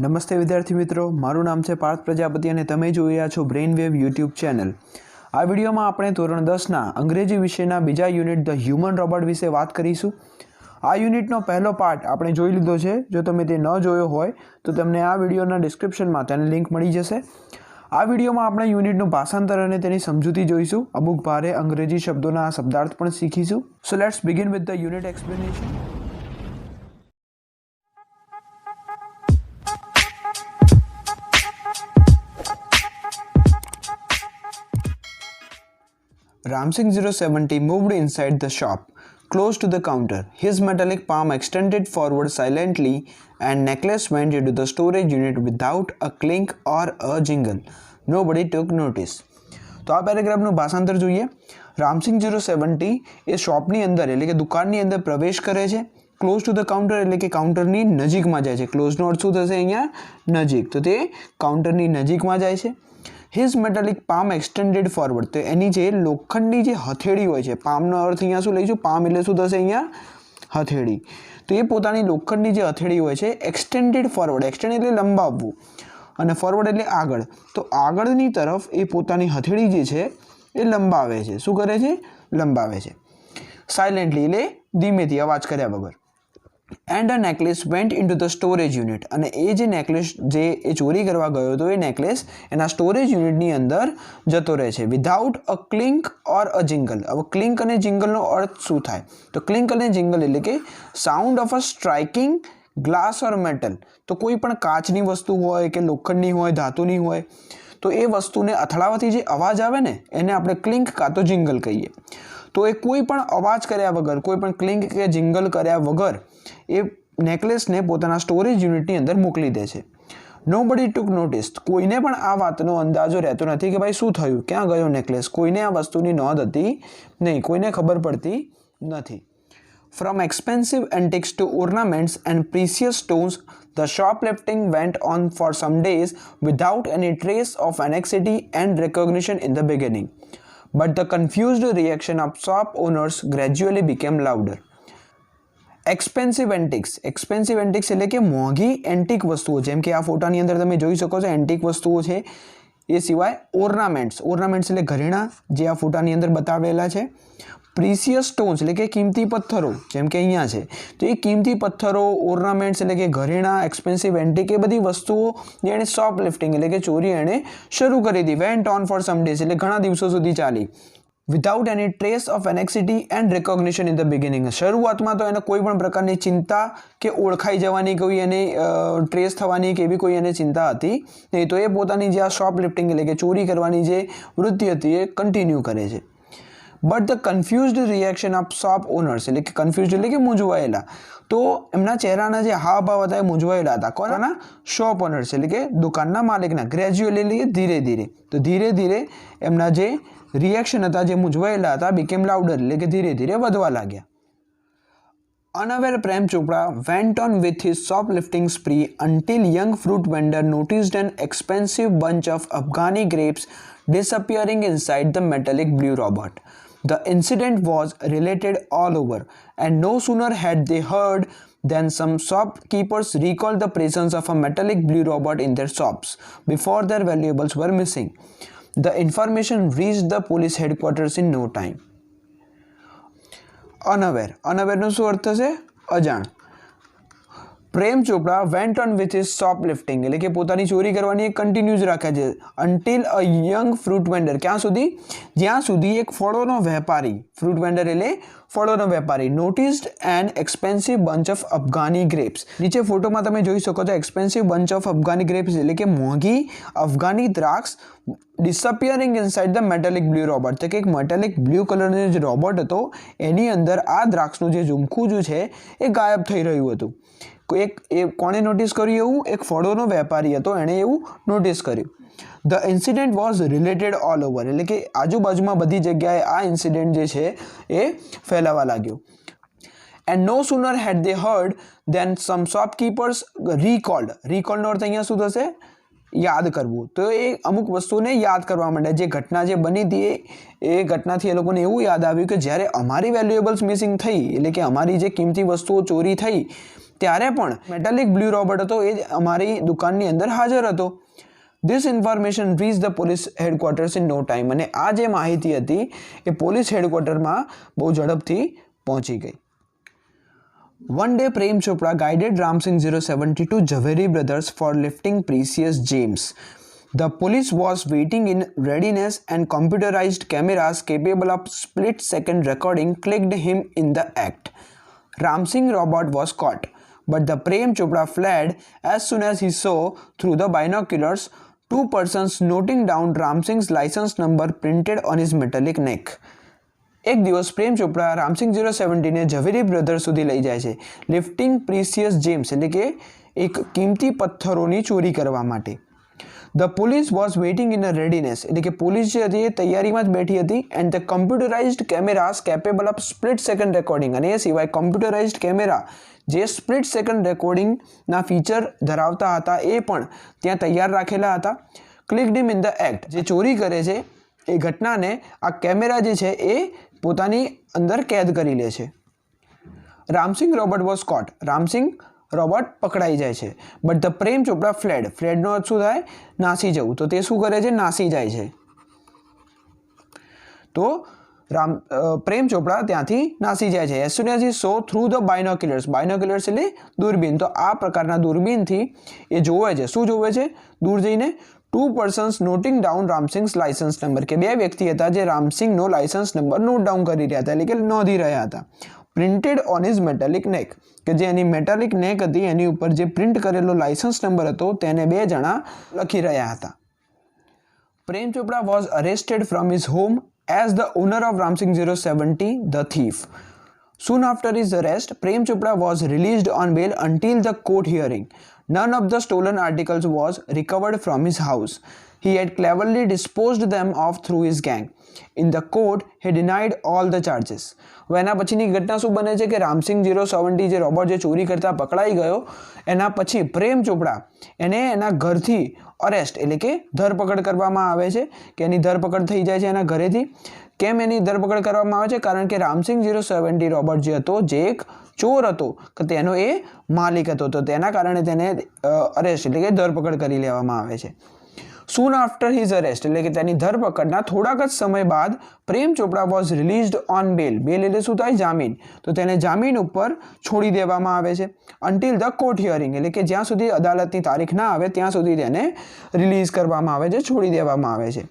નમસ્તે વિદ્યાર્થી મિત્રો, મારું નામ છે પાર્થ પ્રજાપતિ અને તમે જોઈ રહ્યા છો બ્રેઇનવેવ યુટ્યુબ ચેનલ। આ વિડીયોમાં આપણે ધોરણ 10ના અંગ્રેજી વિષયના બીજા યુનિટ ધ હ્યુમન રોબોટ વિશે વાત કરીશું। આ યુનિટનો પહેલો પાર્ટ આપણે જોઈ લીધો છે। જો તમે તે ન જોયો હોય તો તમને આ વિડીયોના ડિસ્ક્રિપ્શનમાં તેની લિંક મળી જશે। આ વિડીયોમાં આપણે યુનિટનું ભાષાંતર અને તેની સમજૂતી જોઈશું। અમુક ભારે અંગ્રેજી શબ્દોના શબ્દાર્થ પણ શીખીશું। So let's begin with the unit explanation. Ramsing 070 moved inside the shop, close to the counter. His metallic palm extended forward silently, and necklace went into the storage unit without a clink or a jingle. Nobody took notice. તો આ પેરેગ્રાફનું ભાષાંતર જોઈએ। રામસિંગ 070 એ શોપની અંદર એટલે કે દુકાનની અંદર પ્રવેશ કરે છે। ક્લોઝ ટુ ધ કાઉન્ટર એટલે કે કાઉન્ટરની નજીકમાં જાય છે। ક્લોઝનો અર્થ શું થશે અહીંયા? નજીક। તો તે કાઉન્ટરની નજીકમાં જાય છે। His metallic palm extended forward, તો એની જે લોખંડની જે હથેળી હોય છે, પામનો અર્થ અહીંયા શું લઈશું? પામ એટલે શું થશે અહીંયા? હથેળી। તો એ પોતાની લોખંડની જે હથેળી હોય છે એક્સટેન્ડેડ ફોરવર્ડ, એક્સટેન્ડ એટલે લંબાવવું અને ફોરવર્ડ એટલે આગળ, તો આગળની તરફ એ પોતાની હથેળી જે છે એ લંબાવે છે। શું કરે છે? લંબાવે છે। સાયલેન્ટલી એટલે ધીમેથી, અવાજ કર્યા વગર। And a necklace vent into the storage unit, અને એ જે નેકલેસ જે એ ચોરી કરવા ગયો હતો એ નેકલેસ એના સ્ટોરેજ યુનિટની અંદર જતો રહે છે। Without a clink or a jingle. હવે ક્લિંક અને જિંગલનો અર્થ શું થાય? તો ક્લિંક અને જિંગલ એટલે કે sound of a striking glass or metal. તો કોઈ પણ કાચની વસ્તુ હોય કે લોખંડની હોય, ધાતુની હોય, તો એ વસ્તુને અથડાવાથી જે અવાજ આવે ને એને આપણે ક્લિંક કાં તો જિંગલ કહીએ। તો એ કોઈ પણ અવાજ કર્યા વગર, કોઈ પણ ક્લિંક કે જિંગલ કર્યા વગર એ નેકલેસને પોતાના સ્ટોરેજ યુનિટની અંદર મોકલી દે છે। નોબડી ટુક નોટિસ, કોઈને પણ આ વાતનો અંદાજો રહેતો નથી કે ભાઈ શું થયું, ક્યાં ગયો નેકલેસ, કોઈને આ વસ્તુની નોંધ હતી નહીં, કોઈને ખબર પડતી નથી। From expensive antiques to ornaments and precious stones, the shoplifting went on for some days without any trace of anxiety and recognition in the beginning. But the confused reaction of shop owners gradually became louder. Expensive antiques એટલે કે મોંઘી antique વસ્તુઓ, જેમ કે આ ફોટાની અંદર તમે જોઈ શકો છો એન્ટિક વસ્તુઓ છે। એ સિવાય ઓર્નામેન્ટ્સ એટલે ઘરેણાં જે આ ફોટાની અંદર બતાવેલા છે। પ્રીસિયસ સ્ટોન્સ એટલે કે કિંમતી પથ્થરો, જેમ કે અહીંયા છે, તો એ કિંમતી પથ્થરો, ઓર્નામેન્ટ્સ એટલે કે ઘરેણાં, એક્સપેન્સિવ એન્ટિક, એ બધી વસ્તુઓ જેણે શોપ લિફ્ટિંગ એટલે કે ચોરી એણે શરૂ કરી હતી। Went on for some days એટલે ઘણા દિવસો સુધી ચાલી। Without any trace of anxiety and recognition in the beginning, શરૂઆતમાં તો એને કોઈ પણ પ્રકારની ચિંતા કે ઓળખાઈ જવાની, કોઈ એની ટ્રેસ થવાની કે એવી કોઈ એને ચિંતા હતી નહીં। તો એ પોતાની જે આ શોપ લિફ્ટિંગ એટલે કે ચોરી કરવાની જે વૃત્તિ હતી એ કન્ટિન્યુ કરે છે। But the confused reaction of shop owners એટલે કે કન્ફ્યુઝડ એટલે કે મૂંઝવાયેલા, તો એમના ચહેરાના જે હાવભાવ હતા એ મૂંઝવાયેલા હતા। કોના? શોપ ઓનર્સ એટલે કે દુકાનના માલિકના। ગ્રેજ્યુઅલી ધીરે ધીરે, તો ધીરે ધીરે એમના જે રિએક્શન હતા, જે મૂંઝવાયેલા હતા, બીકેમ લાઉડર એટલે કે ધીરે ધીરે વધવા લાગ્યા। Unaware Prem Chopra went on with his shoplifting spree until young fruit vendor noticed an expensive bunch of Afghani grapes disappearing inside the metallic blue robot. The incident was related all over, and no sooner had they heard than some shopkeepers recalled the presence of a metallic blue robot in their shops before their valuables were missing. The information reached the police headquarters in no time. અનઅવેરનો શું અર્થ થશે? અજાણ। પ્રેમ ચોપડા went on with his શોપલિફ્ટિંગ એટલે કે પોતાની ચોરી કરવાની એક continue જ રાખે છે। અન્ટિલ અ યંગ ફ્રૂટ વેન્ડર, ક્યાં સુધી? જ્યાં સુધી એક ફળોનો વેપારી, ફ્રૂટ વેન્ડર એટલે ફળોનો વેપારી, noticed an expensive bunch of Afghani grapes, નીચે ફોટોમાં તમે જોઈ શકો છો expensive bunch of Afghani grapes એટલે કે મોંઘી અફઘાની દ્રાક્ષ disappearing inside the metallic blue robot, તો કે એક મેટાલિક બ્લુ કલરનો જે રોબોટ હતો એની અંદર આ દ્રાક્ષનું જે ઝુમખું જે છે એ ગાયબ થઈ રહ્યું હતું। કોણે નોટિસ કર્યું એવું? એક ફળોનો વેપારી હતો, એણે એવું નોટિસ કર્યું। The incident was related all over એટલે કે આજુબાજુમાં બધી જગ્યાએ આ ઇન્સિડન્ટ જે છે એ ફેલાવા લાગ્યો। And no sooner had they heard then some shopkeepers રીકોલ્ડનો અર્થ અહીંયા શું થશે? યાદ કરવું। તો એ અમુક વસ્તુને યાદ કરવા માંડ્યા, જે ઘટના જે બની હતી એ ઘટનાથી એ લોકોને એવું યાદ આવ્યું કે જ્યારે અમારી વેલ્યુએબલ્સ મિસિંગ થઈ એટલે કે અમારી જે કિંમતી વસ્તુઓ ચોરી થઈ ત્યારે પણ મેટાલિક બ્લુ રોબોટ હતો એ જ અમારી દુકાનની અંદર હાજર હતો. This information reached the police headquarters in no time. અને આ જે માહિતી હતી એ પોલીસ હેડક્વાર્ટરમાં બહુ ઝડપથી પહોંચી ગઈ. One day Prem Chopra guided Ramsingh 070 to Jhaveri Brothers for lifting precious gems. The police was waiting in readiness and computerized cameras capable of split-second recording clicked him in the act. Ramsingh robot was caught, but the Prem Chopra fled as soon as he saw through the binoculars two persons noting down Ramsingh's license number printed on his metallic neck. એક દિવસ પ્રેમ ચોપડા રામસિંગ 070ને ઝવેરી brothers સુધી લઈ જાય છે lifting પ્રીસિયસ James એટલે કે એક કિંમતી પથ્થરોની ચોરી કરવા માટે. The police was waiting in a readiness એટલે કે પોલીસ જે હતી એ તૈયારીમાં જ બેઠી હતી. And the computerised cameras capable of split second recording અને એ સિવાય કમ્પ્યુટરાઇઝડ કેમેરા જે સ્પ્લિટ સેકન્ડ રેકોર્ડિંગના ફીચર ધરાવતા હતા એ પણ ત્યાં તૈયાર રાખેલા હતા. Clicked him in the act જે ચોરી કરે છે એ ઘટનાને આ કેમેરા જે છે એ પોતાની અંદર કેદ કરી લે છે. Ramsingh robot was caught Ramsingh robot પકડાઈ જાય છે. બટ ધ પ્રેમ ચોપડા ફ્લેડનો અર્થ શું થાય? નાસી જવું. તો તે શું કરે છે? નાસી જાય છે. તો પ્રેમ ચોપડા ત્યાંથી નાસી જાય છે. As soon as he saw through the binoculars એટલે દૂરબીન. તો આ પ્રકારના દૂરબીનથી એ જોવે છે. શું જોવે છે? દૂર જઈને two persons noting down Ramsingh's licence number કે બે વ્યક્તિ હતા જે રામસિંગનો લાયસન્સ નંબર નોટ ડાઉન કરી રહ્યા હતા એટલે કે નોંધી રહ્યા હતા. પ્રિન્ટેડ ઓન હિઝ મેટાલિક નેક કે જે એની મેટાલિક નેક હતી એની ઉપર જે પ્રિન્ટ કરેલો લાયસન્સ નંબર હતો તેને બે જણા લખી રહ્યા હતા. પ્રેમ ચોપડા was arrested from his home as the owner of Ramsingh 070, the thief. Soon after his arrest, Prem Chopra was released on bail until the court hearing. None of the stolen articles was recovered from his house. He had cleverly disposed them off through his gang. In the court, he denied all the charges. હવે એના પછીની ઘટના શું બને છે કે રામસિંગ 070 જે robot જે ચોરી કરતા પકડાઈ ગયો એના પછી પ્રેમ ચોપડા એને એના ઘરથી અરેસ્ટ એટલે કે ધરપકડ કરવામાં આવે છે કે એની ધરપકડ થઈ જાય છે એના ઘરેથી. કેમ એની ધરપકડ કરવામાં આવે છે? કારણ કે રામસિંગ 070 રોબોટ જે હતો જે એક ચોર હતો કે તેનો એ માલિક હતો તો તેના કારણે તેને અરેસ્ટ એટલે કે ધરપકડ કરી લેવામાં આવે છે. Soon after his arrest એટલે કે તેની ધરપકડના થોડાક જ સમય બાદ પ્રેમ ચોપડા વોઝ રિલીઝડ ઓન બેલ. બેલ એટલે શું થાય? જામીન. તો તેને જામીન ઉપર છોડી દેવામાં આવે છે. અન્ટિલ ધ કોર્ટ હિયરિંગ એટલે કે જ્યાં સુધી અદાલતની તારીખ ના આવે ત્યાં સુધી તેને રિલીઝ કરવામાં આવે છે, છોડી દેવામાં આવે છે.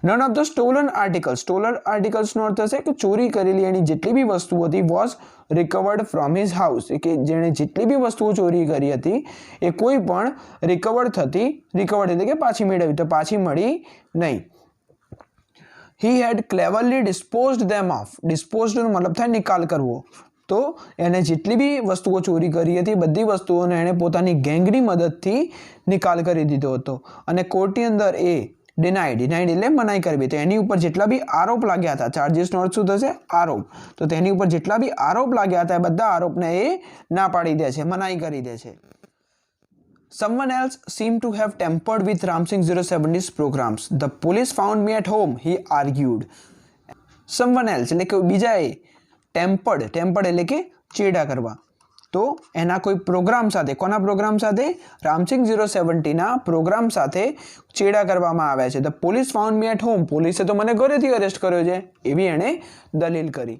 નન ઓફ ધ સ્ટોલન આર્ટિકલ્સનો અર્થ થશે કે ચોરી કરેલી એની જેટલી બી વસ્તુ હતી was recovered from his house કે જેણે જેટલી બી વસ્તુઓ ચોરી કરી હતી એ કોઈ પણ રિકવર્ડ એટલે કે પાછી મેળવી તો પાછી મળી નહીં. હી હેડ ક્લેવરલી ડિસ્પોઝડ ધેમ ઓફ. ડિસ્પોઝડનો મતલબ થાય નિકાલ કરવો. તો એને જેટલી બી વસ્તુઓ ચોરી કરી હતી બધી વસ્તુઓને એણે પોતાની ગેંગની મદદથી નિકાલ કરી દીધો હતો અને કોર્ટની અંદર એ ડિનાઇડ એટલે મનાઈ કરવી. તો એની ઉપર જેટલા બી આરોપ લાગ્યા હતા ચાર્જીસનો અર્થ શું થશે? આરોપ. તો તેની ઉપર જેટલા બી આરોપ લાગ્યા હતા એ બધા આરોપને એ ના પાડી દે છે, મનાઈ કરી દે છે. Someone else seemed to have tampered with Ramsingh 070's programs. The police found me at home, he argued. Someone else એટલે કે બીજાએ ટેમ્પર્ડ એટલે કે ચેડા કરવા. તો એના કોઈ પ્રોગ્રામ સાથે, કોના પ્રોગ્રામ સાથે? રામસિંગ 070ના પ્રોગ્રામ સાથે ચેડા કરવામાં આવ્યા છે. The police found me at home. પોલીસે તો મને ઘરેથી અરેસ્ટ કર્યો છે એવી એણે દલીલ કરી.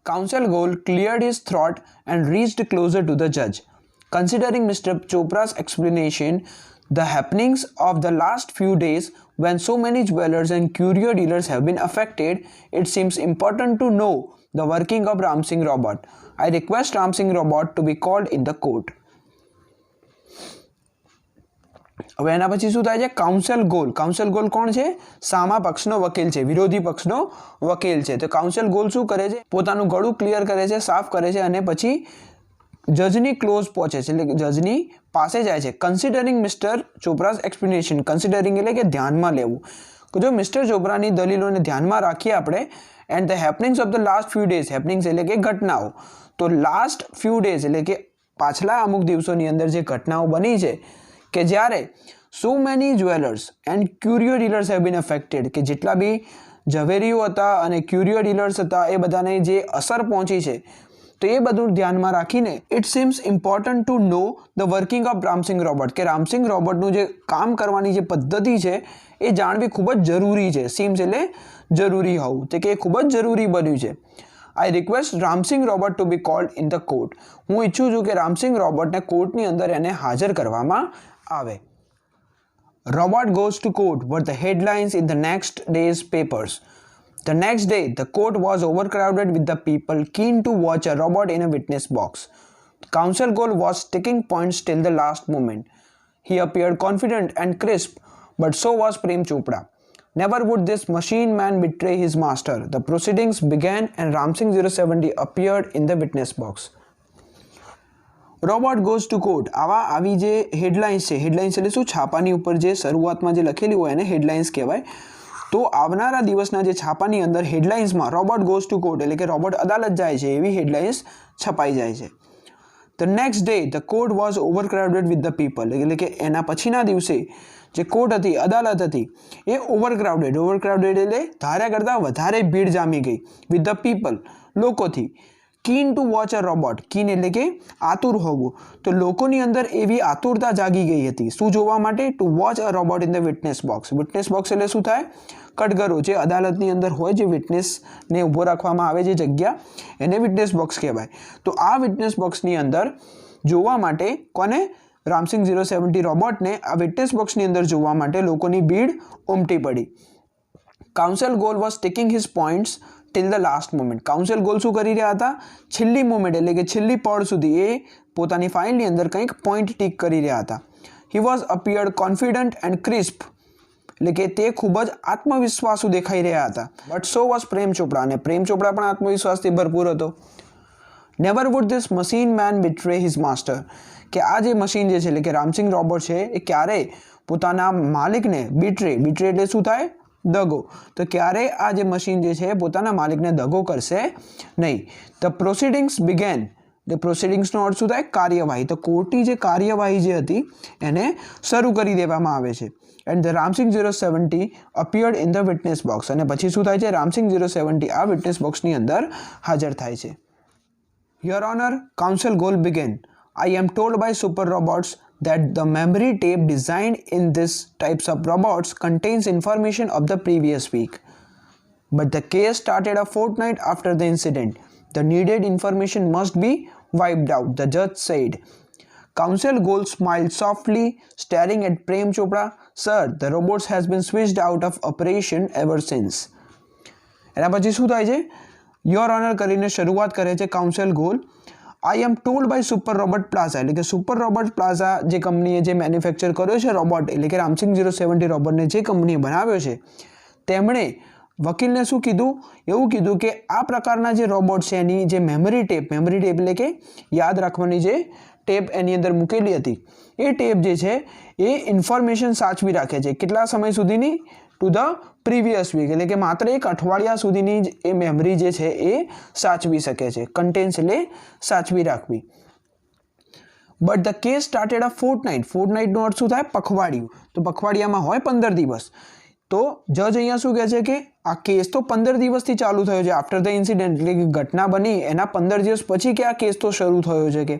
Counsel Gol cleared his throat and reached closer to the જજ. Considering Mr. Chopra's explanation, the happenings of the last few days when so many jewelers and curio dealers have been affected, it seems important to know the working of Ramsingh robot. I request Ramsingh robot to be called in the court. હવે એના પછી શું થાય છે? Counsel goal કોણ છે? સામા પક્ષનો વકીલ છે, વિરોધી પક્ષનો વકીલ છે. તો કાઉન્સલ ગોલ શું કરે છે? પોતાનું ગળું ક્લિયર કરે છે, સાફ કરે છે અને પછી જજની ક્લોઝ પહોંચે છે એટલે જજની પાસે જાય છે. Considering mister Chopra's explanation. Considering એટલે કે ધ્યાનમાં લેવું. જો મિસ્ટર ચોપરાની દલીલોને ધ્યાનમાં રાખીએ આપણે and the happenings of the last few days. Happenings એટલે કે ઘટનાઓ. તો લાસ્ટ ફ્યુ ડેઝ એટલે કે પાછલા અમુક દિવસોની અંદર જે ઘટનાઓ બની છે કે જ્યારે so many jewellers and curio dealers have been affected કે જેટલા બી ઝવેરીઓ હતા અને ક્યુરિયો ડીલર્સ હતા એ બધાને જે અસર પહોંચી છે તો એ બધું ધ્યાનમાં રાખીને it seems important to know the working of Ramsingh robot, કે રામસિંગ રોબોટનું જે કામ કરવાની જે પદ્ધતિ છે એ જાણવી ખૂબ જ જરૂરી છે. સીમ્સ એટલે જરૂરી હોવું, તે કે એ ખૂબ જ જરૂરી બન્યું છે. I request Ramsingh robot to be called in the court. હું ઈચ્છું છું કે રામસિંગ રોબોટને કોર્ટની અંદર એને હાજર કરવામાં આવે. Robot goes to court were the headlines in the next day's papers. The next day, the court was overcrowded with the people keen to watch a robot in a witness box. Counsel Goel was sticking points till the last moment. He appeared confident and crisp, but so was Prem Chopra. Never would this machine man betray his master. The proceedings began and Ramsing 070 appeared in the witness box. Robot goes to court, આવી જે headlines છે, headlines એટલે શું, છાપાની ઉપર જે શરૂઆતમાં જે લખેલી હોય એને હેડલાઇન્સ કહેવાય. તો આવનારા દિવસના જે છાપાની અંદર હેડલાઇન્સમાં રોબોટ ગોઝ ટુ કોર્ટ એટલે કે રોબોટ અદાલત જાય છે એવી હેડલાઇન્સ છપાઈ જાય છે. The next day the court was overcrowded with the people, એટલે કે એના પછીના દિવસે જે કોર્ટ હતી, અદાલત હતી, એ ઓવરક્રાઉડેડ એટલે ધાર્યા કરતાં વધારે ભીડ જામી ગઈ. વિથ ધ પીપલ, લોકોથી. Keen two watch a robot, keen એટલે કે આતુર હોવું, તો લોકોની અંદર એવી આતુરતા જાગી ગઈ હતી શું જોવા માટે? Two watch a robot in the witness box. Witness box એટલે શું થાય? કટઘરો, જે અદાલતની અંદર હોય, જે વિટનેસને ઊભો રાખવામાં આવે જે જગ્યા, એને વિટનેસ બોક્સ કહેવાય. તો આ વિટનેસ બોક્સની અંદર જોવા માટે કોને? રામસિંગ 070 રોબોટને આ વિટનેસ બોક્સની અંદર જોવા માટે લોકોની ભીડ ઉમટી પડી. Counsel goal was taking his points till the last moment. Counsel goal શું કરી રહ્યા હતા? છેલ્લી મોમેન્ટ એટલે કે છેલ્લી પળ સુધી એ પોતાની ફાઇલની અંદર કંઈક પોઈન્ટ ટીક કરી રહ્યા હતા. He was appeared confident and crisp, એટલે કે તે ખૂબ જ આત્મવિશ્વાસુ દેખાઈ રહ્યા હતા. બટ સો વોઝ પ્રેમ ચોપડા, અને પ્રેમ ચોપડા પણ આત્મવિશ્વાસથી ભરપૂર હતો. Never would this machine man betray his master, કે આ જે મશીન જે છે એટલે કે રામસિંગ રોબોટ છે એ ક્યારેય પોતાના માલિકને બિટ્રે એટલે શું થાય? દગો. તો ક્યારેય આ જે મશીન જે છે પોતાના માલિકને દગો કરશે નહીં. ધ પ્રોસિડિંગ્સ બિગેન, ધ પ્રોસિડિંગ્સનો અર્થ શું થાય? કાર્યવાહી. તો કોર્ટની જે કાર્યવાહી જે હતી એને શરૂ કરી દેવામાં આવે છે. And the Ram Singh 070 appeared in the witness box, અને પછી શું થાય છે? રામસિંગ 070 આ વિટનેસ બોક્સની અંદર હાજર થાય છે. Your honour, counsel Gol began. I am told by super robots that the memory tape designed in this types of robots contains information of the previous week. But the case started a fortnight after the incident. The needed information must be wiped out, the judge said. Counsel Goel smiled softly, staring at Prem Chopra. Sir, the robots has been switched out of operation ever since. એના પછી શું થાય છે? Your honour કરીને શરૂઆત કરે છે counsel Gol. I am told by super robot plaza, એટલે કે સુપર રોબોટ પ્લાઝા જે કંપનીએ જે મેન્યુફેક્ચર કર્યો છે રોબોટ, એટલે કે રામસિંગ 070 રોબોટને જે કંપનીએ બનાવ્યો છે તેમણે વકીલને શું કીધું? એવું કીધું કે આ પ્રકારના જે રોબોટ છે એની જે મેમરી ટેપ એટલે કે યાદ રાખવાની જે ટેપ એની અંદર મૂકેલી હતી, એ ટેપ જે છે એ ઇન્ફોર્મેશન સાચવી રાખે છે. કેટલા સમય સુધીની? ટુ ધ પ્રીવિયસ વીક, એટલે કે માત્ર એક અઠવાડિયા સુધીની એ મેમરી જે છે એ સાચવી શકે છે. કન્ટેન્સ એટલે સાચવી રાખવી. But the case started a ફોર્ટનાઇટનો અર્થ શું થાય? પખવાડિયું. તો પખવાડિયામાં હોય 15 દિવસ. તો જજ અહીંયા શું કહે છે કે આ કેસ તો 15 દિવસથી ચાલુ થયો છે. આફ્ટર ધ ઇન્સિડન્ટ, એટલે કે ઘટના બની એના 15 દિવસ પછી કે આ કેસ તો શરૂ થયો છે. કે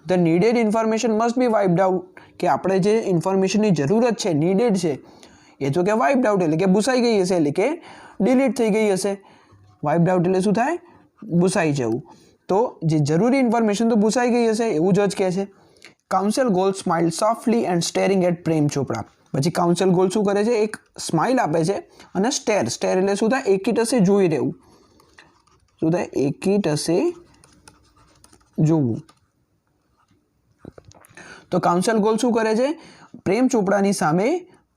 the needed information must be wiped out, કે આપણે જે ઇન્ફોર્મેશનની જરૂરત છે, નીડેડ છે, એ તો કે વાઇપ્ડ આઉટ એટલે કે ભૂસાઈ ગઈ હશે, એટલે કે ડિલીટ થઈ ગઈ હશે. વાઇપ્ડ આઉટ એટલે શું થાય? ભૂસાઈ જવું. તો જે જરૂરી ઇન્ફોર્મેશન તો ભૂસાઈ ગઈ હશે એવું જજ કહે છે. Counsel Goel smile softly and staring at Prem Chopra. પછી કાઉન્સલ ગોલ શું કરે છે? એક સ્માઇલ આપે છે અને સ્ટેર એટલે શું થાય? એકીટસે જોઈ રહેવું. શું થાય? એકીટસે જોવું. તો કાઉન્સલ ગોલ શું કરે છે? પ્રેમ ચોપડાની સામે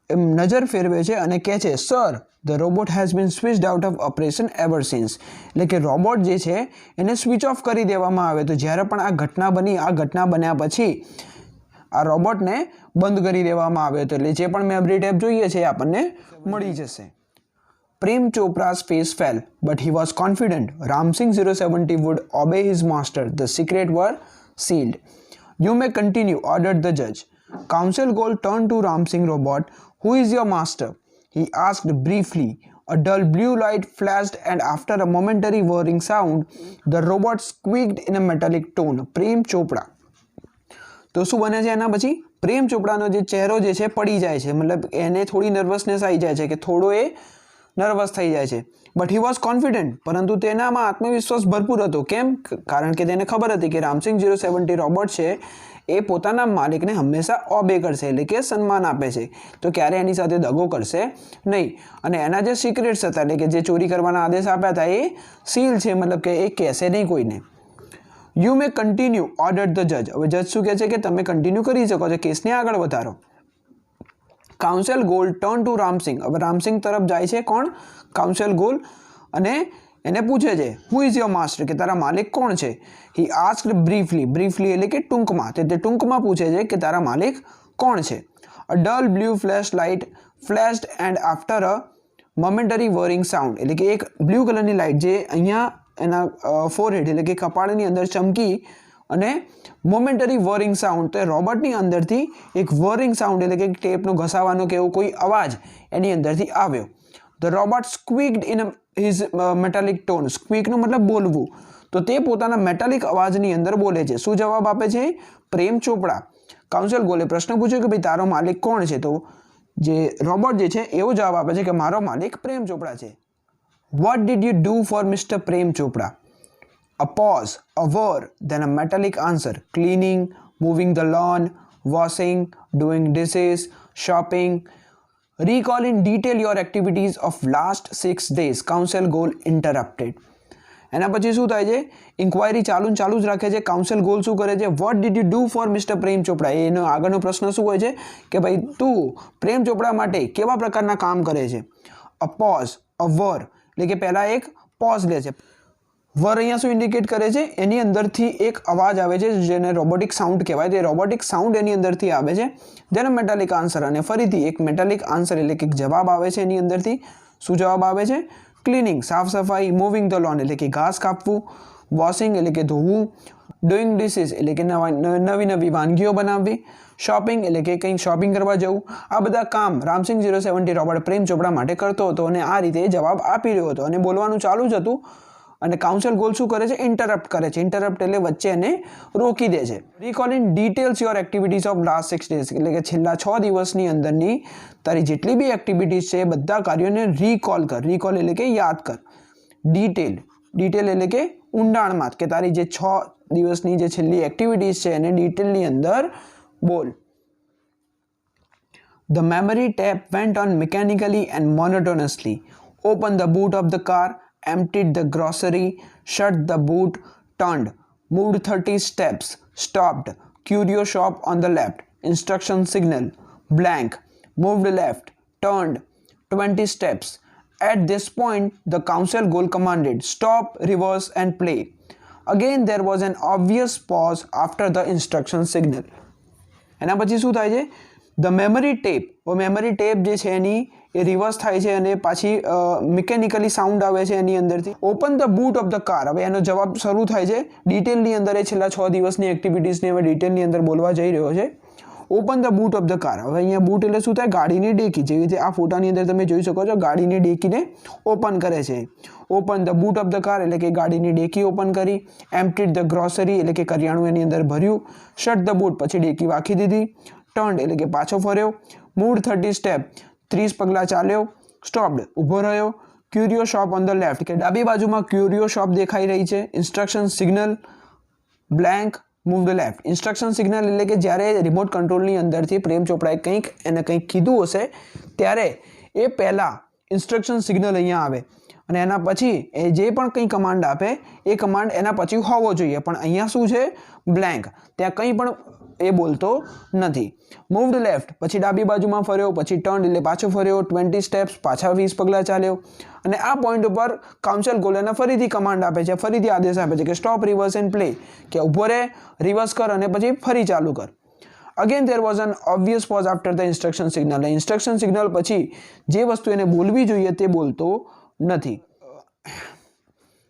નજર ફેરવે છે અને કહે છે, sir, the robot has been switched out of operation ever since, એટલે કે રોબોટ જે છે એને સ્વિચ ઓફ કરી દેવામાં આવે. તો જ્યારે પણ આ ઘટના બની, આ ઘટના બન્યા પછી આ રોબોટને બંધ કરી દેવામાં આવે તો એટલે જે પણ મેમરી ટેપ જોઈએ છે એ આપણને મળી જશે. પ્રેમ ચોપરા's face fell, but he was confident. Ramsing 070 would obey his master. The secrets were sealed. You may continue, ordered the judge. Counsel Goel turned to Ramsing robot. Who is your master? He asked briefly. A dull blue light flashed, and after a momentary whirring sound, the robot squeaked in a metallic tone. પ્રેમ ચોપડા. તો શું બને છે એના પછી? પ્રેમ ચોપડાનો જે ચહેરો જે છે પડી જાય છે, મતલબ એને થોડી નર્વસનેસ આવી જાય છે કે થોડો એ નર્વસ થઈ જાય છે. બટ હી વોઝ કોન્ફિડન્ટ, પરંતુ તેનામાં આત્મવિશ્વાસ ભરપૂર હતો. કેમ? કારણ કે તેને ખબર હતી કે રામસિંગ 070 રોબોટ છે એ પોતાના માલિકને હંમેશા ઓબે કરશે, એટલે કે સન્માન આપે છે, તો ક્યારે એની સાથે દગો કરશે નહીં. અને એના જે સિક્રેટ્સ હતા, એટલે કે જે ચોરી કરવાના આદેશ આપ્યા હતા એ સીલ છે, મતલબ કે એ કહેશે નહીં કોઈને. You may continue ordered the જજ. હવે જજ શું કહે છે કે તમે કન્ટિન્યુ કરી શકો છો, કેસને આગળ વધારો. Counsel goal turn two Ram Singh. હવે રામસિંગ તરફ જાય છે કોણ? કાઉન્સેલ ગોલ, અને એને પૂછે છે હુ ઇઝ યોર માસ્ટર, કે તારા માલિક કોણ છે. હી આસ્ક્ડ બ્રીફલી. બ્રીફલી એટલે કે ટૂંકમાં, તે ટૂંકમાં પૂછે છે કે તારા માલિક કોણ છે. A dull blue flash light flashed and after a momentary whirring sound, એટલે કે એક બ્લુ કલરની લાઇટ જે અહીંયા એના ફોરહેડ એટલે કે કપાળની અંદર ચમકી અને મોમેન્ટરી વરિંગ સાઉન્ડ, તો રોબોટની અંદરથી એક વરિંગ સાઉન્ડ એટલે કે ટેપનો ઘસાવાનો કે એવો કોઈ અવાજ એની અંદરથી આવ્યો. The robot squeaked in his metallic tone. સ્ક્વીકનો મતલબ બોલવું, તો તે પોતાના મેટાલિક અવાજની અંદર બોલે છે. શું જવાબ આપે છે? પ્રેમ ચોપડા. કાઉન્સેલ ગોલે પ્રશ્ન પૂછ્યો કે ભાઈ તારો માલિક કોણ છે, તો જે રોબોટ જે છે એવો જવાબ આપે છે કે મારો માલિક પ્રેમ ચોપડા છે. What did you do for Mr. Prem Chopra? A pause, a whir, then a metallic answer. Cleaning, moving the lawn, washing, doing dishes, shopping. Recall in detail your activities of last 6 days. Counsel Goal interrupted. એના પછી શું થાય છે? Inquiry ચાલુ જ રાખે છે. Counsel goal શું કરે છે? What did you do for mister Prem Chopra. એનો આગળનો પ્રશ્ન શું હોય છે કે ભાઈ તું પ્રેમ ચોપડા માટે કેવા પ્રકારના કામ કરે છે. અ પોઝ, અ વર, એટલે કે પહેલાં એક પોઝ લે છે. વર અહીંયા શું ઇન્ડિકેટ કરે છે? એની અંદરથી એક અવાજ આવે છે જેને રોબોટિક સાઉન્ડ કહેવાય. તે રોબોટિક સાઉન્ડ એની અંદરથી આવે છે. જેને મેટાલિક આન્સર, અને ફરીથી એક મેટાલિક આન્સર એટલે કે એક જવાબ આવે છે એની અંદરથી. શું જવાબ આવે છે? ક્લિનિંગ, સાફ સફાઈ. મૂવિંગ ધ લોન એટલે કે ઘાસ કાપવું. વોશિંગ એટલે કે ધોવું. ડુઈંગ ડિશિસ એટલે કે નવી વાનગીઓ બનાવવી. શોપિંગ એટલે કે કંઈક શોપિંગ કરવા જવું. આ બધા કામ રામસિંગ 070 રોબોટ પ્રેમ ચોપડા માટે કરતો હતો, અને આ રીતે જવાબ આપી રહ્યો હતો અને બોલવાનું ચાલુ જ હતું. અને કાઉન્સેલ ગોલ શું કરે છે? ઇન્ટરપ્ટ કરે છે. ઇન્ટરપ્ટ એટલે વચ્ચે એને રોકી દે છે. Recall in details your activities of last 6 days, એટલે કે છેલ્લા 6 દિવસની અંદરની તારી જેટલી બી એક્ટિવિટીઝ છે બધા કાર્યોને રીકોલ કર. રીકોલ એટલે કે યાદ કર. ડિટેલ એટલે કે ઊંડાણમાં, કે તારી જે 6 દિવસની જે છેલ્લી એક્ટિવિટીઝ છે એને ડિટેલની અંદર બોલ. The memory tap went on mechanically and monotonously. Opened the boot of the car, emptied the grocery, shut the boot, turned, moved 30 steps, stopped, curio shop on the left, instruction signal, blank, moved left, turned, 20 steps. At this point, the counsel goal commanded, stop, reverse and play. Again, there was an obvious pause after the instruction signal. એના પછી શું થાય છે? The memory tape. Memory tape જે છે એની એ reverse થાય છે અને પાછી મિકેનિકલી સાઉન્ડ આવે છે એની અંદરથી. Open the boot of the car. હવે એનો જવાબ શરૂ થાય છે ડિટેલની અંદર. એ છેલ્લા 6 દિવસની એક્ટિવિટીઝને હવે ડિટેલની અંદર બોલવા જઈ રહ્યો છે. Open the boot of the car. હવે અહીંયા બૂટ એટલે શું થાય? ગાડીની ડેકી. જેવી રીતે આ ફોટાની અંદર તમે જોઈ શકો છો, ગાડીની ડેકીને ઓપન કરે છે. Open the boot of the car એટલે કે ગાડીની ડેકી ઓપન કરી. એમ્પ્ટીડ ધ ગ્રોસરી એટલે કે કરિયાણું એની અંદર ભર્યું. શટ ધ બૂટ પછી ડેકી વાંખી દીધી. ટર્ન્ડ એટલે કે પાછો ફર્યો. મૂવ્ડ 30 સ્ટેપ 30 પગલાં ચાલ્યો. સ્ટોપ્ડ ઊભો રહ્યો. ક્યુરિયો શોપ ઓન ધ લેફ્ટ કે ડાબી બાજુમાં ક્યુરિયો શોપ દેખાઈ રહી છે. Instruction signal, blank, move the left. Instruction signal એટલે કે જ્યારે રિમોટ કંટ્રોલની અંદરથી પ્રેમ ચોપડાએ કંઈક કીધું હશે ત્યારે એ પહેલાં ઇન્સ્ટ્રક્શન સિગ્નલ અહીંયા આવે, અને એના પછી એ જે પણ કંઈ કમાન્ડ આપે એ કમાન્ડ એના પછી હોવો જોઈએ. પણ અહીંયા શું છે? બ્લેન્ક. ત્યાં કંઈ પણ એ બોલતો નથી. મૂવ્ડ લેફ્ટ પછી ડાબી બાજુમાં ફર્યો. પછી ટર્ન એટલે પાછો ફર્યો. 20 સ્ટેપ્સ પાછા 20 પગલાં ચાલ્યો. અને આ પોઈન્ટ ઉપર કાઉન્સેલ ગોલ એને ફરીથી કમાન્ડ આપે છે, ફરીથી આદેશ આપે છે કે સ્ટોપ, રિવર્સ એન્ડ પ્લે, કે ઊભો રહે, રિવર્સ કર અને પછી ફરી ચાલુ કર. Again there was an obvious pause after the instruction signal. Instruction signal પછી જે વસ્તુ એને બોલવી જોઈએ તે બોલતો નથી.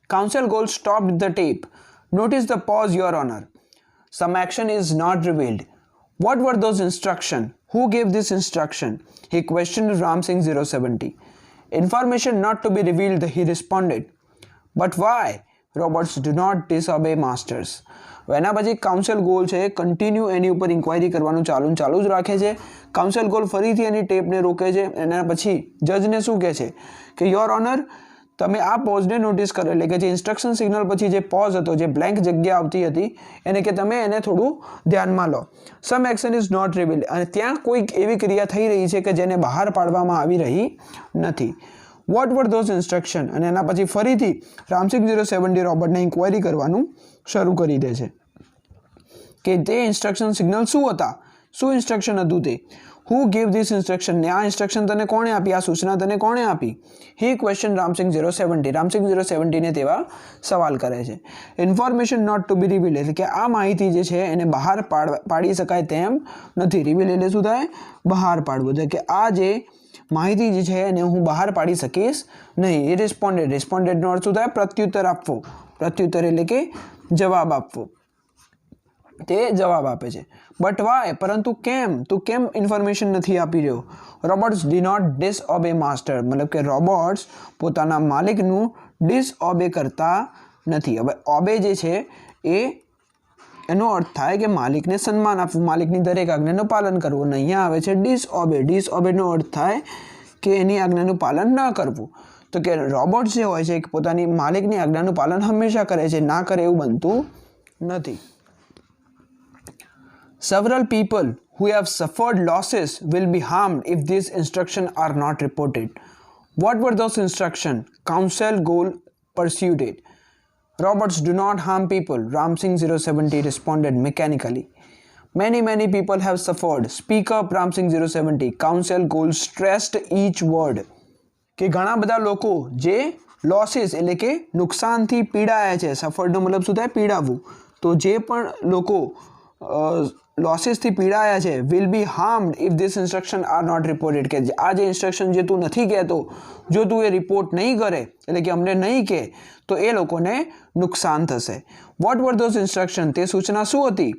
Counsel Goal stopped the tape. Notice the pause, Your Honor. Some action is not revealed. What were those instructions? Who gave this instruction? He questioned Ram Singh 070. Information not to be revealed, he responded. But why? Robots do not disobey masters. એના પછી council goal છે continue એની ઉપર inquiry કરવાનું ચાલુ જ રાખે છે. Council goal ફરીથી એની ટેપને રોકે છે. એના પછી જજને શું કહે છે કે યોર ઓનર, તમે આ પોઝને નોટિસ કરો, એટલે કે જે ઇન્સ્ટ્રક્શન સિગ્નલ પછી જે પોઝ હતો, જે બ્લેન્ક જગ્યા આવતી હતી, એને કે તમે એને થોડું ધ્યાનમાં લો. સમ એક્શન ઇઝ નોટ રિવીલ્ડ, અને ત્યાં કોઈક એવી ક્રિયા થઈ રહી છે કે જેને બહાર પાડવામાં આવી રહી નથી. વોટ વર ધોઝ ઇન્સ્ટ્રક્શન, અને એના પછી ફરીથી રામસિંગ 070 રોબોટને ઇન્ક્વાયરી કરવાનું શરૂ કરી દે છે કે તે ઇન્સ્ટ્રક્શન સિગ્નલ શું હતા, શું ઇન્સ્ટ્રક્શન હતું તે. હુ ગેવ ધીસ ઇન્સ્ટ્રક્શન, ને આ ઇન્સ્ટ્રક્શન તને કોણે આપી, આ સૂચના તને કોણે આપી. હી ક્વેશ્ચન રામસિંગ 070, રામસિંગ 070 તેવા સવાલ કરે છે. Information not to be reveal, એટલે કે આ માહિતી જે છે એને બહાર પાડી શકાય તેમ નથી. રિવીલ એટલે શું થાય, બહાર પાડવું, એટલે કે આ જે માહિતી જે છે એને હું બહાર પાડી શકીશ નહીં. એ રિસ્પોન્ડેડનો અર્થ શું થાય, પ્રત્યુત્તર આપવો. પ્રત્યુત્તર એટલે કે જવાબ આપવો. તે જવાબ આપે છે. બટ વાય, પરંતુ કેમ, તું કેમ ઇન્ફોર્મેશન નથી આપી રહ્યો. રોબોટ્સ ડી નોટ ડિસઓબે માસ્ટર, મતલબ કે રોબોટ્સ પોતાના માલિકનું ડિસઓબે કરતા નથી. હવે ઓબે જે છે એનો અર્થ થાય કે માલિકને સન્માન આપવું, માલિકની દરેક આજ્ઞાનું પાલન કરવું. અને અહીંયા આવે છે ડિસઓબે. ડિસઓબેનો અર્થ થાય કે એની આજ્ઞાનું પાલન ન કરવું. તો કે રોબોટ્સ જે હોય છે પોતાની માલિકની આજ્ઞાનું પાલન હંમેશા કરે છે, ના કરે એવું બનતું નથી. Several people who have suffered losses will be harmed if these instructions are not reported. What were those instructions? Council goal pursued it. Robots do not harm people, Ramsing 070 responded mechanically. Many people have suffered. Speak up, Ramsing 070. Council goal stressed each word. કે ઘણા બધા લોકો જે losses એટલે કે નુકસાનથી પીડાયા છે, સફરનો મતલબ શું થાય, પીડાવું. તો જે પણ લોકો લોસીસથી પીડાયા છે, will be harmed if this instruction are not reported, કે આ જે ઇન્સ્ટ્રક્શન જે તું નથી કહેતો, જો તું એ રિપોર્ટ નહીં કરે, એટલે કે અમને નહીં કહે, તો એ લોકોને નુકસાન થશે. વોટ વર ધોઝ ઇન્સ્ટ્રક્શન, તે સૂચના શું હતી.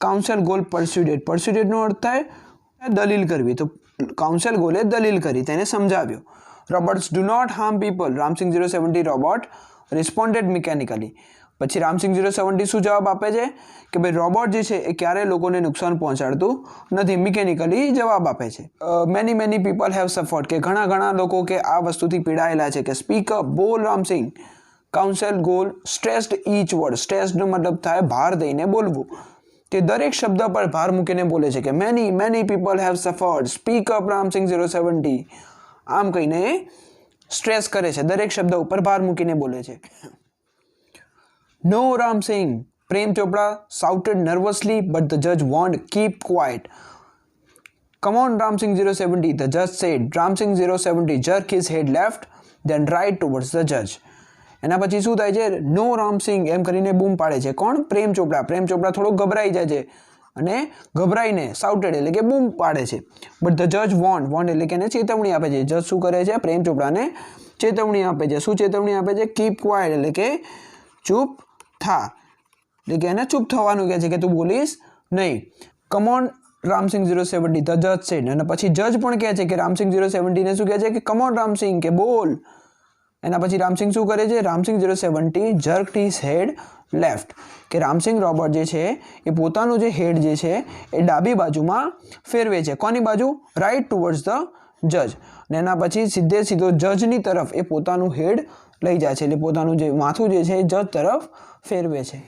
Council goal પરસ્યુડેડ. પરસ્યુડેડનો અર્થ થાય દલીલ કરવી. તો કાઉન્સિલ ગોલે દલીલ કરી, તેને સમજાવ્યો. Robots do not harm people, Ramsingh 070 robot responded mechanically. પછી રામસિંગ 070 શું જવાબ આપે છે કે ભાઈ રોબોટ જે છે એ ક્યારેય લોકોને નુકસાન પહોંચાડતું નથી, મિકેનિકલી જવાબ આપે છે. મેની પીપલ હેવ સફર્ડ, કે ઘણા લોકો કે આ વસ્તુથી પીડાયેલા છે. કે સ્પીક અપ, બોલ Ramsingh. Council Gol stressed each word. સ્ટ્રેસ્ડનો મતલબ થાય ભાર દઈને બોલવું, કે દરેક શબ્દ પર ભાર મૂકીને બોલે છે કે many people have suffered, speak up Ram Singh 070. આમ કહીને સ્ટ્રેસ કરે છે, દરેક શબ્દ ઉપર ભાર મૂકીને બોલે છે. No, Ramsing, Prem Chopra shouted nervously, but the judge warned, keep quiet. Come on, Ramsing 070, the judge said. Ramsing 070 jerked his head left, then right towards the judge. એના પછી શું થાય છે, નો રામસિંગ એમ કરીને બૂમ પાડે છે. કોણ? પ્રેમ ચોપડા. પ્રેમ ચોપડા થોડો ગભરાઈ જાય છે અને ગભરાઈને સાઉટેડ એટલે કે બૂમ પાડે છે. બટ ધ જજ વોન્ડ એટલે કે એને ચેતવણી આપે છે. જજ શું કરે છે, પ્રેમ ચોપડાને ચેતવણી આપે છે. શું ચેતવણી આપે છે? કીપ ક્વાઇટ એટલે કે ચૂપ થા, એટલે કે એને ચૂપ થવાનું કહે છે કે તું બોલીશ નહીં. કમ ઓન રામસિંગ 070, ધ જજ સેડ. અને પછી જજ પણ કહે છે કે રામસિંગ 070 ને શું કહે છે કે કમ ઓન રામસિંગ, કે બોલ. એના પછી રામસિંગ શું કરે છે, રામસિંગ 070 જર્કડ હિઝ હેડ લેફ્ટ, કે રામસિંગ રોબોટ જે છે એ પોતાનું જે હેડ જે છે એ ડાબી બાજુમાં ફેરવે છે. કોની બાજુ? રાઇટ ટુવર્ડ્સ ધ જજ. અને એના પછી સીધો જજની તરફ એ પોતાનું હેડ લઈ જાય છે, એટલે પોતાનું જે માથું જે છે એ જજ તરફ ફેરવે છે.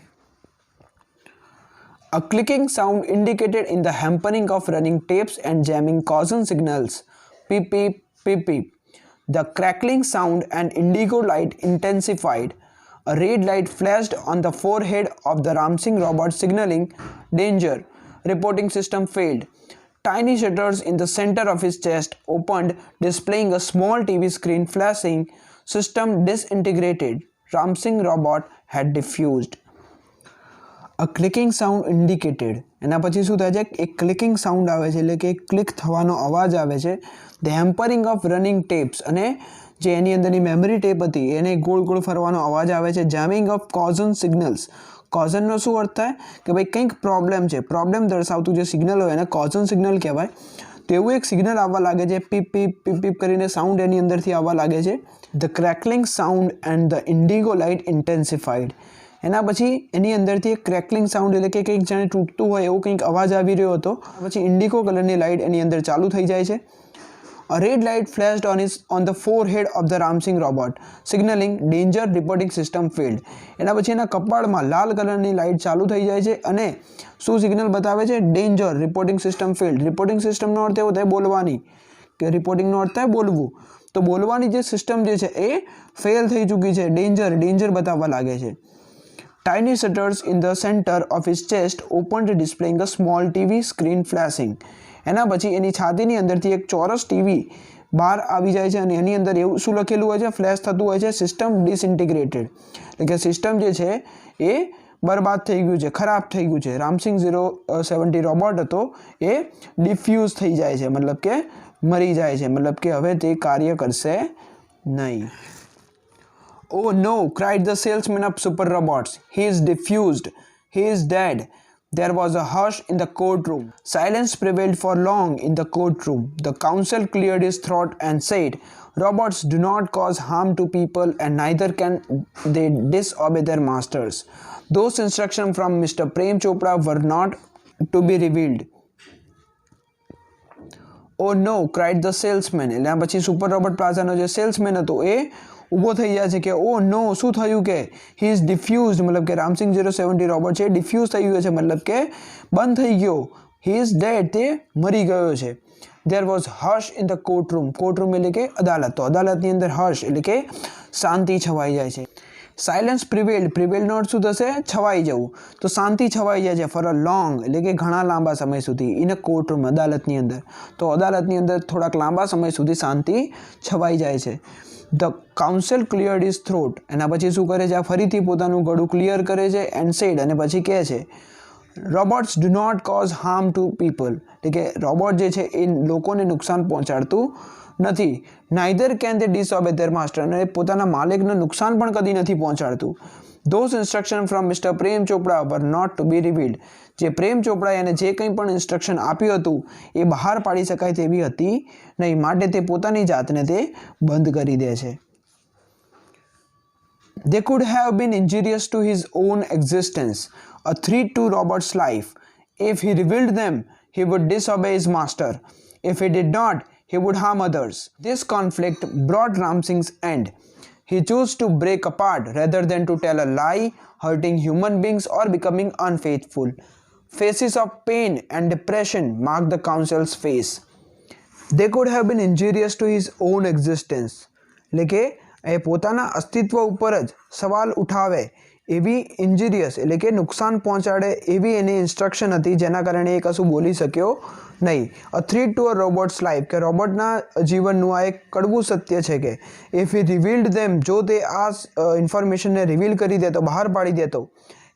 A clicking sound indicated in the hampering of running tapes and jamming caution signals. Beep, beep, beep, beep. The crackling sound and indigo light intensified. A red light flashed on the forehead of the Ramsing robot signaling danger. Reporting system failed. Tiny shutters in the center of his chest opened, displaying a small TV screen flashing. System disintegrated. Ramsing robot had diffused. A clicking sound indicated. એના પછી શું થાય છે, એક clicking sound આવે છે, એટલે કે ક્લિક થવાનો અવાજ આવે છે. The hampering of running taps, અને જે એની અંદરની મેમરી ટેપ હતી એને ગોળ ફરવાનો અવાજ આવે છે. Jamming of cozen signals. કોઝનનો શું અર્થ થાય કે ભાઈ કંઈક પ્રોબ્લેમ છે, પ્રોબ્લેમ દર્શાવતું જે સિગ્નલ હોય એને કોઝન સિગ્નલ કહેવાય. તો એવું એક સિગ્નલ આવવા લાગે છે, પીપ પીપ પીપ પીપ કરીને સાઉન્ડ એની અંદરથી આવવા લાગે છે. The crackling sound and the indigo light intensified. એના પછી એની અંદરથી એક ક્રેકલિંગ સાઉન્ડ એટલે કે કંઈક જાણે તૂટતું હોય એવો કંઈક અવાજ આવી રહ્યો હતો. પછી ઇન્ડિગો કલરની લાઇટ એની અંદર ચાલુ થઈ જાય છે. A red light flashed on the forehead of the Ramsing robot, signaling danger reporting system failed. એના પછી એના કપાળમાં લાલ કલરની લાઇટ ચાલુ થઈ જાય છે અને શું સિગ્નલ બતાવે છે? Danger reporting system failed. Reporting સિસ્ટમનો અર્થ એવો થાય બોલવાની, કે રિપોર્ટિંગનો અર્થ થાય બોલવું. તો બોલવાની જે સિસ્ટમ જે છે એ ફેલ થઈ ચૂકી છે. ડેન્જર બતાવવા લાગે છે. Tiny shutters in the center of his chest opened, displaying a small TV screen flashing. એના પછી એની છાતીની અંદરથી એક ચોરસ ટીવી બહાર આવી જાય છે અને એની અંદર એવું શું લખેલું હોય છે? ફ્લેશ થતું હોય છે, સિસ્ટમ ડિસઇન્ટિગ્રેટેડ. એટલે કે સિસ્ટમ જે છે એ બરબાદ થઈ ગયું છે, ખરાબ થઈ ગયું છે. રામસિંગ 070 રોબોટ હતો એ ડિફ્યુઝ થઈ જાય છે, મતલબ કે મરી જાય છે, મતલબ કે હવે તે કાર્ય કરશે નહીં. Oh no, cried the salesman of Super Robots. He is diffused. He is dead. There was a hush in the courtroom. Silence prevailed for long in the courtroom. The counsel cleared his throat and said, "Robots do not cause harm to people and neither can they disobey their masters. Those instructions from Mr. Prem Chopra were not to be revealed." Oh no, cried the salesman. એટલે પછી super robot પ્લાઝાનો જે salesman હતો એ ઊભો થઈ જાય છે કે ઓ નો, શું થયું કે હી ઇઝ ડિફ્યુઝડ, મતલબ કે રામસિંગ 070 રોબોટ છે ડિફ્યુઝ થઈ ગયો છે, મતલબ કે બંધ થઈ ગયો. હી ઇઝ ડેડ, તે મરી ગયો છે. There was hush in the courtroom. Courtroom એટલે કે અદાલત. તો અદાલતની અંદર હશ એટલે કે શાંતિ છવાઈ જાય છે. સાયલન્સ પ્રિવેલ્ડનો અર્થ શું થશે? છવાઈ જવું. તો શાંતિ છવાઈ જાય છે ફોર અ લોંગ એટલે કે ઘણા લાંબા સમય સુધી. ઇન અ કોર્ટરૂમ અદાલતની અંદર. તો અદાલતની અંદર થોડાક લાંબા સમય સુધી શાંતિ છવાઈ જાય છે. The council cleared his throat. એના પછી શું કરે છે? આ ફરીથી પોતાનું ગળું ક્લિયર કરે છે એન્ડ સેડ, અને પછી કહે છે robots do not cause harm to people. એટલે કે રોબોટ જે છે એ લોકોને નુકસાન પહોંચાડતું નથી. Neither can they disobey their master. અને પોતાના માલિકને નુકસાન પણ કદી નથી પહોંચાડતું. Those instruction from mister Prem Chopra were not to be revealed. જે પ્રેમ ચોપડાએ એને જે કંઈ પણ ઇન્સ્ટ્રક્શન આપ્યું હતું એ બહાર પાડી શકાય તેવી હતી નહીં, માટે તે પોતાની જાતને તે બંધ કરી દે છે. They could have been injurious to his own existence, a threat to Robert's life. If he revealed them, he would disobey his master. If he did not, he would harm others. This conflict brought Ramsing's end. He chose to break apart rather than to tell a lie, hurting human beings or becoming unfaithful. Faces of pain and depression marked the council's face. They could have been injurious to his own existence. એટલે કે એ પોતાના અસ્તિત્વ ઉપર જ સવાલ ઉઠાવે એવી injurious એટલે કે નુકસાન પહોંચાડે એવી એની ઇન્સ્ટ્રક્શન હતી જેના કારણે એ કશું બોલી શક્યો નહીં. અ થ્રીટ ટુ અ રોબોટ્સ લાઈફ, કે રોબોટના જીવનનું આ એક કડવું સત્ય છે કે ઇફ હી રિવીલ્ડ ધેમ, જો તે આ ઇન્ફોર્મેશનને રિવીલ કરી દેતો, બહાર પાડી દેતો,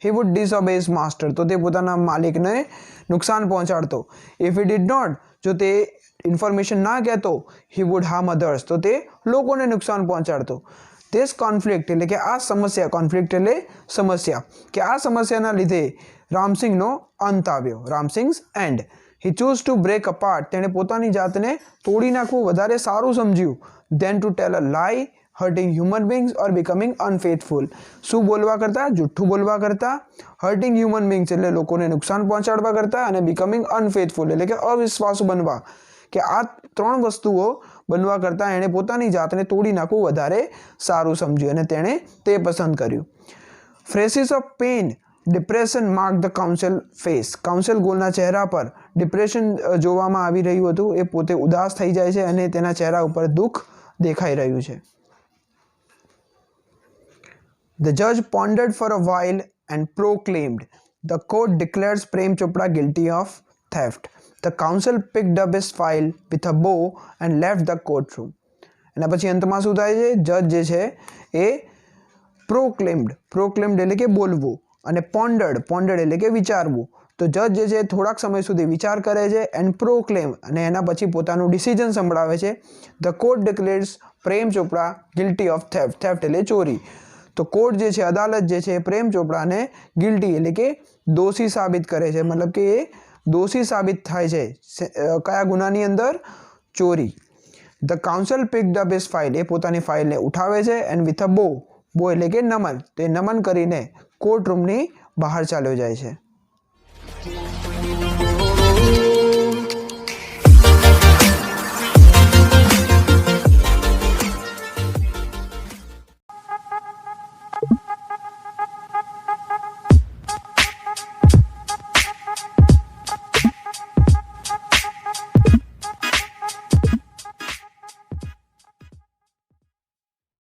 he would disobey his master, તો તે પોતાના માલિકને નુકસાન પહોંચાડતો. if he did not, જો તે ઇન્ફોર્મેશન ના કહેતો, he would harm others, તો તે લોકોને નુકસાન પહોંચાડતો. this conflict એટલે કે આ સમસ્યા, કોન્ફ્લિક્ટ એટલે સમસ્યા, કે આ સમસ્યાના લીધે રામસિંગનો અંત આવ્યો. રામસિંગ્સ and. he chose to break apart, તેણે પોતાની જાતને તોડી નાખવું વધારે સારું સમજ્યું than to tell a lie, hurting human beings or becoming unfaithful. શું બોલવા કરતા? જુઠ્ઠું બોલવા કરતા. hurting human beings એટલે લોકોને નુકસાન પહોંચાડવા કરતા, અને becoming unfaithful એટલે કે અવિશ્વાસુ બનવા, કે આ ત્રણ વસ્તુઓ બનવા કરતાં એણે પોતાની જાતને તોડી નાખવું વધારે સારું સમજ્યું અને તેણે તે પસંદ કર્યું. Phrases of pain depression mark the council face. Council Gol ચહેરા પર ડિપ્રેશન જોવામાં આવી રહ્યું હતું. એ પોતે ઉદાસ થઈ જાય છે અને તેના ચહેરા ઉપર દુઃખ દેખાઈ રહ્યું છે. The judge pondered for a while and proclaimed, "The court declares Prem Chopra guilty of theft." The counsel picked up his file with a bow and left the courtroom. એના પછી અંતમાં શું થાય છે? જજ જે છે એ પ્રોક્લેમ્ડ એટલે કે બોલવું, અને પોન્ડર્ડ એટલે કે વિચારવું. તો જજ જે છે થોડાક સમય સુધી વિચાર કરે છે એન્ડ પ્રોક્લેમ, અને એના પછી પોતાનું ડિસિઝન સંભળાવે છે. The court ડિક્લેર્સ Prem Chopra guilty of theft. Theft એટલે ચોરી. તો કોર્ટ જે છે, અદાલત જે છે, પ્રેમ ચોપડાને ગિલ્ટી એટલે કે દોષી સાબિત કરે છે, મતલબ કે એ દોષી સાબિત થાય છે કયા ગુનાની અંદર? ચોરી. The council picked up his file, એ પોતાની ફાઇલને ઉઠાવે છે એન્ડ વિથ અ બો એટલે કે નમન, તે નમન કરીને કોર્ટ રૂમની બહાર ચાલ્યો જાય છે.